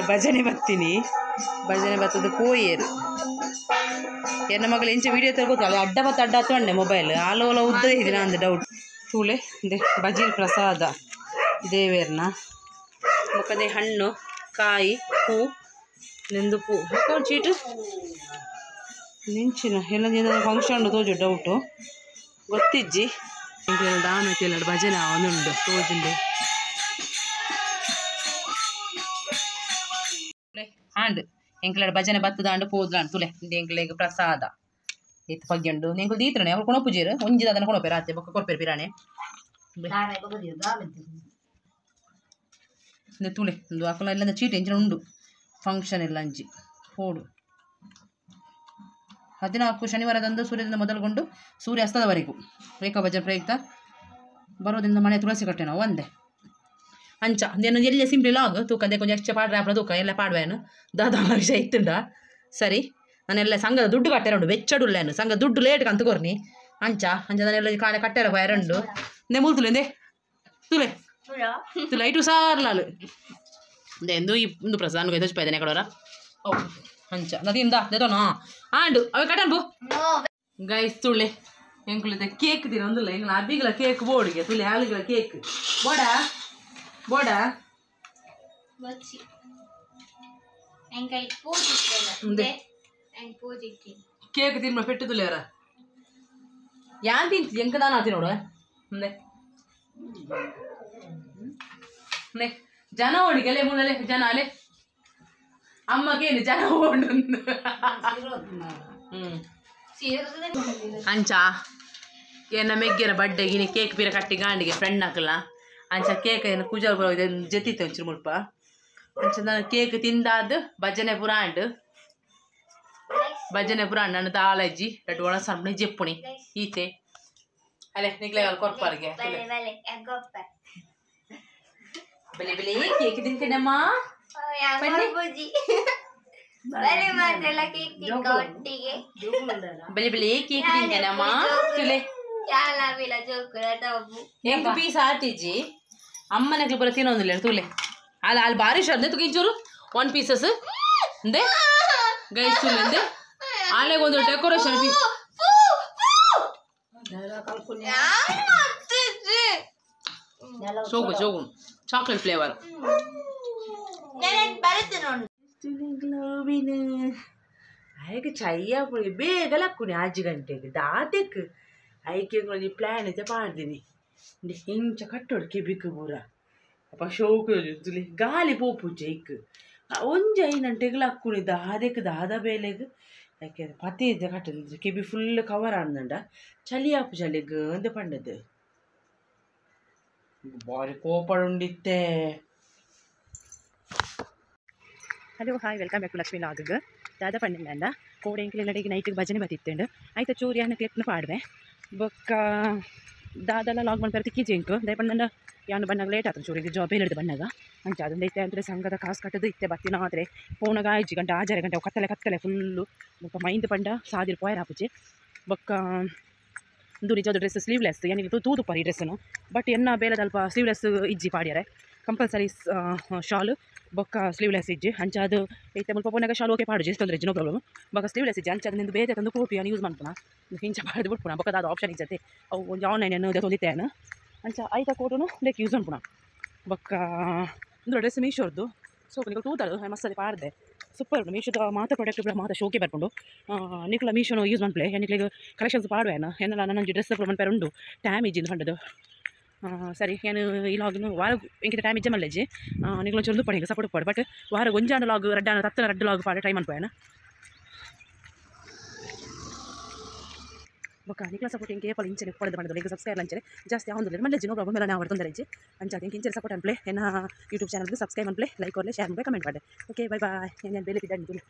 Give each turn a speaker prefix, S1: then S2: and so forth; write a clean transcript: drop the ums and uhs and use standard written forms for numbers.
S1: ಭಜನೆ ಬರ್ತೀನಿ ಭಜನೆ ಬರ್ತದೆ ಪೋಯೇರು ಎನ್ನ ಮಗಳು ಎಂಚ ವೀಡಿಯೋ ತಗೋತಲ್ಲ ಅಡ್ಡ ಮತ್ತು ಅಡ್ಡ ತೊಂಡೆ ಮೊಬೈಲ್ ಆಲೋಲ ಉದ್ದದೇ ಇದೆ ಅಂದ ಡೌಟ್ ತೂಳೆ ಇದೆ ಬಜೀಲ್ ಪ್ರಸಾದ ದೇವೇರ್ನ ಮುಖದೇ ಹಣ್ಣು ಕಾಯಿ ಹೂ ನೆಂದು ಪೂ ಚೀಟು ನಿಂಚಿನ ಎಲ್ಲ ಫಂಕ್ಷನ್ ತೋಜು ಡೌಟು ಗೊತ್ತಿಜ್ಜಿ ದಾಮ ಕೇಳ ಭಜನೆ ಅವನುಂಡು ತೋಜುಂಡು ಆಂಡ್ ಎಂಕ್ಲಡ ಭಜನೆ ಬತ್ತದಾಂಡು ಪೋದ್ಲಾಂಡು ತುಲೆ ಎಂಕ್ಲೆಗ್ ಪ್ರಸಾದ ಎತ್ತು ಪಗ್ಯಂಡು ನೆಂಕು ದೀತ್ರನೆ ಅವ್ರು ಕೊಣಪುಜೀರು ಒಂಜಿದ ಅದನ್ನು ಕೊಣಪೆ ರಾತ್ರಿ ಬೊಕ್ಕ ಕೊಡ್ಪೇರು ಪಿರಾಣೆ ತುಳೆ ಒಂದು ಅಕ್ಕಲ ಎಲ್ಲ ಚೀಟಿ ಎಂಚಿನ ಉಂಡು ಫಂಕ್ಷನ್ ಎಲ್ಲ ಅಂಜಿ ಹೋಡು 14 ಶನಿವಾರದಂದು ಸೂರ್ಯದಿಂದ ಮೊದಲುಗೊಂಡು ಸೂರ್ಯಾಸ್ತದವರೆಗೂ ರೇಖಾ ಭಜನೆ ಪ್ರಯುಕ್ತ ಬರೋದ್ರಿಂದ ಮನೆ ತುಳಸಿ ಕಟ್ಟೆ ನಾವು ಒಂದೇ ಅಂಚ నేను ಎಲ್ಲ సింపుల్ లాగ్ తూకందే కొంచెం ఎక్స్ట్రా పాడు రేపల తూక ಎಲ್ಲ పాడవాను దాదాపు విషయ ఇస్తుండ సరే ನಾನೆಲ್ಲ ಸಂಘದ ದುಡ್ಡು ಕಟ್ಟೆರಂಡು ಬೆಚ್ಚಡುಲ್ಲೇನು ಸಂಘ ದುಡ್ಡು ಲೇಟ್ಗೆ ಅಂತ ಕೊರ್ನಿ ಅಂಚ ನಾನೆಲ್ಲ ಕಾಣೆ ಕಟ್ಟೆರ ಎರಡು ನೇ ಮುಲ್ತುಲೆ ತುಲೆ ತುಲೆ ಐಟು ಸಾರ್ಲಾಲು ಎಂದು ಇಂದು ಪ್ರಸಾದ ಎದೋಚಿపోయేది ఎక్కడోరా ಅಂಚ ನದಿಂದ ದೇತೋನಾ ಆಂಡು ಅವೆ ಕಟ್ಟನ್ ಬು ಗೈಸ್ ತುಳೆ ಎಂಕುಲಿದೆ ಕೇಕ್ ದಿನ ಒಂದುಲ್ಲ ಎಂಗ್ಲ ಅಬ್ಬಿಗಳ ಕೇಕ್ ಬೋರ್ಡ್ಗೆ ತುಲೆ ಹಾಲುಗಳ ಕೇಕ್ ಬೋಡಾ ಬೋಡಾ
S2: ಬಚ್ಚಿ ಎಂಕೈ ಪೂಜಿಕ್ಕೆ ಪೂಜಿಕ್ಕೆ
S1: ಕೇಕ್ ತಿನ್ಮ ಪೆಟ್ಟು ತುಲೆಯರ ಯಾನ್ ತಿಂತಿ ಎಂಕ ದಾನ ಆತಿ ನೋಡು ಮುಂದೆ ನೆ ಜನ ಓಡಿಗೆಲೆ ಮುನ್ನಲೆ ಜನ ಅಲೆ ಅಮ್ಮಗೇನು ಜನ ಓಡು ಅಂಚ ಏನ ಮೆಗ್ಗೆನ ಬಡ್ಡೆಗಿನಿ ಕೇಕ್ ಪೀರ ಕಟ್ಟಿ ಗಾಂಡಿಗೆ ಫ್ರೆಂಡ್ ಹಾಕಲ್ಲ ಅಂಚ ಕೇಕ್ ಏನು ಪೂಜಾ ಜತಿತ್ತು ಒಂಚೂರು ಮುಲ್ಪ ಅಂಚ ನಾನು ಕೇಕ್ ತಿಂದಾದ ಭಜನೆ ಪುರಾಂಡ್ ಭಜನೆ ಪುರ ಅಣ್ಣನ ತಾಳಜ್ಜಿ ರಡ್ಡು ಒಳ ಸಂಬಳ ಜೆಪ್ಪುಣಿ ಈತೆ ಅಲ್ಲೇ ನಿಗ್ಲೆ ಕೊರ್ಪಾರ್ಗೆ ಬೆಲೆ ಬೆಲೆ ಕೇಕ್ ತಿಂತೇನಮ್ಮ ಬೆಲೆ ಬೆಲೆ ಕೇಕ್ ತಿಂತೇನಮ್ಮ ತುಲೆ ಎಂಟು ಪೀಸ್ ಆತಿಜ್ಜಿ ಅಮ್ಮನಕ್ಕೆ ಬರ ತಿನ್ನೋದಿಲ್ಲ ತುಲೆ ಅಲ್ಲಿ ಅಲ್ಲಿ ಭಾರಿ ಶ್ರದ್ಧೆ ತುಗಿಂಚೂರು 1 ಪೀಸಸ್ ಅಂದೆ ಗೈಸ್ ತುಲೆ ಅಂದೆ Anegundi decoration piece ಶೋಗು ಶೋಗು chocolate flavour ಆಯ್ಕೆ ಚಯ್ಯ ಪುಡಿ ಬೇಗ ಲಕ್ಕುನಿ 5 ಗಂಟೆಗೆ ದಾಟಕ್ಕೆ ಆಯ್ಕೆ ಪ್ಲ್ಯಾನ್ ಐತೆ ಮಾಡ್ತೀನಿ ಹಿಂಚ ಕಟ್ಟೋಡು ಬಿಕ್ಕು ಪೂರ ಅಪ್ಪ ಶೋಕು ತುಲಿ ಗಾಲಿ ಪೋಪುಜ್ಜೆ ಇಕ್ ಒಂಜಿ 5 ಗಂಟೆಗೆ ಲಕ್ಕುನಿ ದಾದಕ್ಕೆ ದಾದ ಬೇಲೆಗೆ ಯಾಕೆ ಪತಿ ಇದ್ದೆ ಕಟ್ಟದಿದ್ರೆ ಕೆಬಿ ಫುಲ್ ಕವರ್ ಆಡ್ದಂಡ ಚಳಿ ಆಪು ಚಳಿಗೆ ಅಂತ ಪಂಡದ್ದು ಬಾರಿ ಕೋಪಡುಂಡಿತ್ತೆ.
S3: Hello hi welcome back to Lakshmi ಲಾಗ್ಗೆ ದಾದ ಪಂಡಿಲ್ಲ ಕೋಡೆ ಎಂಕ್ಲೆಲ್ಲಡಿಗೆ ನೈಟಿಗೆ ಭಜನೆ ಬತ್ತಿತ್ತಂಡು ಆಯ್ತು ಚೂರಿಯನ್ನ ಕ್ಲಿಪ್ನ ಪಾಡ್ವೆ ಬೊಕ್ಕ ದಾದೆಲ್ಲ ಲಾಗ್ ಮಾಡ್ತಾರೆ ತಿಕ್ಕಿ ಜಂಕು ದಯಪಂಡ ಯಾನು ಬಣ್ಣಾಗ ಲೇಟ್ ಆಗ್ತದೆ ಚೂರಿಗೆ ಜಾಬ್ ಹೇಳಿದ್ದು ಬಣ್ಣಾಗ ಅಂಚೆ ಅದೊಂದು ಐತೆ ಅಂದರೆ ಸಂಘದ ಕಾಸು ಕಟ್ಟದು ಇತ್ತೆ ಬತ್ತಿನ ಆದರೆ ಪೋಣಗ 5 ಗಂಟೆ 6 ಗಂಟೆ ಕತ್ತಲೆ ಫುಲ್ಲು ಬೊಕ್ಕ ಮೈಂದು ಪಂಡ ಸಾದಿರು ಪೋಯರ್ ಹಾಪುಜಿ ಬೊಕ್ಕ ಇದು ನಿಜವಾದ ಡ್ರೆಸ್ ಸ್ಲೀವ್ಲೆಸ್ ಏನಿಗೆ ತೂದು ಪರಿ ಡ್ರೆಸ್ಸನ್ನು ಬಟ್ ಎನ್ನ ಬೇಲೆ ಸ್ವಲ್ಪ ಸ್ಲೀವ್ಲೆಸ್ ಇಜ್ಜಿ ಪಾಡ್ಯಾರೆ ಕಂಪಲ್ಸರಿ ಶಾಲು ಬೊಕ್ಕ ಸ್ಲೀವ್ಲೆಸ್ ಇಜ್ಜಿ ಅಂಚೆ ಅದು ಐತೆ ಮುಲ್ಪ ಪೋನಾಗ ಶಾಲು ಓಕೆ ಪಾಡು ಜಸ್ಟ್ ತೊಂದರೆ ನೋ ಪ್ರಾಬ್ಲಮ್ ಬೊಕ್ಕ ಸ್ಲೀವ್ಲೆಸ್ ಇಜ್ಜಿ ಅಂಚೆ ಅದನ್ನು ಬೇರೆ ತಂದು ಕೋಪಿಯನ್ನು ಯೂಸ್ ಮಾಡ್ತಾನ ಹಿಂಚೆ ಪಾಡ್ದು ಬಿಟ್ಪುಣ ಬೊಕ್ಕ ಅದು ಆಪ್ಷನ್ ಇಜ್ಜತೆ ಅವು ಒಂದು ಆನ್ಲೈನ್ ಅನ್ನೋದು ತೊಂದಿತ್ತೇನು ಅಂಚೆ ಐತ ಕೋಟು ಲೇಕ್ ಯೂಸ್ ಮಾಡ್ಪುಣ ಬೊಕ್ಕ ಒಂದು ಡ್ರೆಸ್ ಮೀಶೋರ್ದು ಸೊ ನೀವು ತೂತಳು ಮಸ್ತದೆ ಪಾಡ್ದೆ ಸೂಪರ್ ಉಂಟು ಮೀಶೋದ ಮಾತ್ರ ಪ್ರಾಡಕ್ಟ್ ಮಾತ್ರ ಶೋಕೆ ಬರ್ಕೊಂಡು ನಿಕ್ಲ ಮೀಶೋನು ಯೂಸ್ ಮಾಡ್ಪ್ಲೆ ನಿಕ್ಲಿಗೆ ಕಲೆಕ್ಷನ್ಸ್ ಪಾಡುವೇನು ಏನೆಲ್ಲ ನನ್ನ ಡ್ರೆಸ್ ಮನ್ಪೇರು ಉಂಟು ಟ್ಯಾಮ್ ಇಜ್ಜಿಂದು ಪಂಡದು ಸರಿ ಏನು ಈ ಲಾಗ್ನು ವಾರ ಎಂಕಿತ ಟೈಮ್ ಇಜ್ಜೆ ಮಲ್ಲೆಜ್ಜಿ ನಿಕ್ಲ ಚೊಂದು ಪಣಿಗೆ ಸಪೋರ್ಟ್ ಪಾಡು ಬಟ್ ವಾರ ಒಂಜಾಂಡ ಲಾಗ್ ರಡ್ಡ ಲಾಗ್ ಪಾಡು ಟ್ರೈ ಮಾಡ್ಪೇನ ಬೊಕ್ಕ ನಿಕ್ಲ ಸಪೋರ್ಟ್ ಇಂಕೆ ಪಳ ಇಂಚೆ ಪಡೆದು ಮಾಡಿದ್ರು ಈಗ ಸಬ್ಸ್ಕ್ರೈಬ್ ಅಂಚೆ ಜಾಸ್ತಿ ಆಗೊಂದಿಲ್ಲ ಮಲ್ಲೆಜ್ಜಿ ನೋ ಪ್ರಾಬ್ಲಮ್ ಎಲ್ಲ ನಾವು ಹೊಡ್ತಂದ್ರೆ ಇಜ್ಜಿ ಅಂಚೆ ಇಂಚೆ ಸಪೋರ್ಟ್ ಅನ್ಪ್ಲೆ ಏನ ಯೂಟ್ಯೂಬ್ ಚಾನಲ್ಗೆ ಸಬ್ಸ್ಕ್ರೈಬ್ ಅನ್ಪ್ಲೆ ಲೈಕ್ ಕೊಡಲೆ ಶೇರ್ ಮಾಡಿ ಕಮೆಂಟ್ ಮಾಡಿ ಓಕೆ ಬೈ ಬಾಯ್ ಏನು ಬೇಲೆ ಬಿದ್ದಾಡಿ